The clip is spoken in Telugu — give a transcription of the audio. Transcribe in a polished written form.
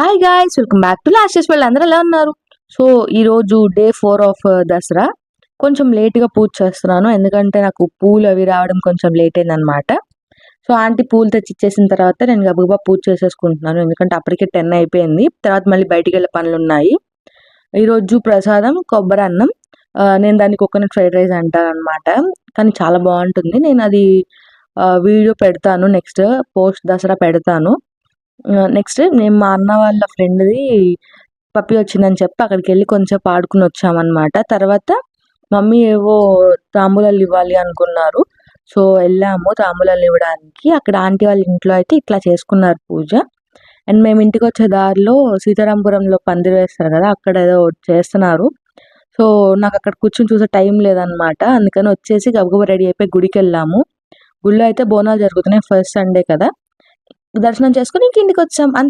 Hi guys, welcome back to లాస్టెస్ వాళ్ళు అందరూ ఎలా ఉన్నారు? సో ఈరోజు డే 4 ఆఫ్ దసరా. కొంచెం లేట్గా పూజ చేస్తున్నాను, ఎందుకంటే నాకు పూలు అవి రావడం కొంచెం లేట్ అయిందనమాట. సో ఆంటీ పూలు తెచ్చి ఇచ్చేసిన తర్వాత నేను గబగబా పూజ చేసేసుకుంటున్నాను, ఎందుకంటే అప్పటికే 10 అయిపోయింది. తర్వాత మళ్ళీ బయటికి వెళ్ళే పనులు ఉన్నాయి. ఈరోజు ప్రసాదం కొబ్బరి అన్నం. నేను దాన్ని కోకోనట్ ఫ్రైడ్ రైస్ అంటాను అనమాట, కానీ చాలా బాగుంటుంది. నేను అది వీడియో పెడతాను, నెక్స్ట్ పోస్ట్ దసరా పెడతాను. నెక్స్ట్ నేను మా అన్న వాళ్ళ ఫ్రెండ్ది పప్పి వచ్చిందని చెప్పి అక్కడికి వెళ్ళి కొంచెం ఆడుకుని వచ్చామన్నమాట. తర్వాత మమ్మీ ఏవో తాంబూలాలు ఇవ్వాలి అనుకున్నారు, సో వెళ్ళాము తాంబూలాలు ఇవ్వడానికి. అక్కడ ఆంటీ వాళ్ళ ఇంట్లో అయితే ఇట్లా చేసుకున్నారు పూజ. అండ్ మేము ఇంటికి వచ్చే దారిలో సీతారాంపురంలో పందిరి వేస్తారు కదా, అక్కడ ఏదో చేస్తున్నారు. సో నాకు అక్కడ కూర్చొని చూసే టైం లేదనమాట, అందుకని వచ్చేసి గబగబా రెడీ అయిపోయి గుడికి వెళ్ళాము. గుడిలో అయితే బోనాలు జరుగుతున్నాయి, ఫస్ట్ సండే కదా. దర్శనం చేసుకుని ఇంటికి వచ్చాం.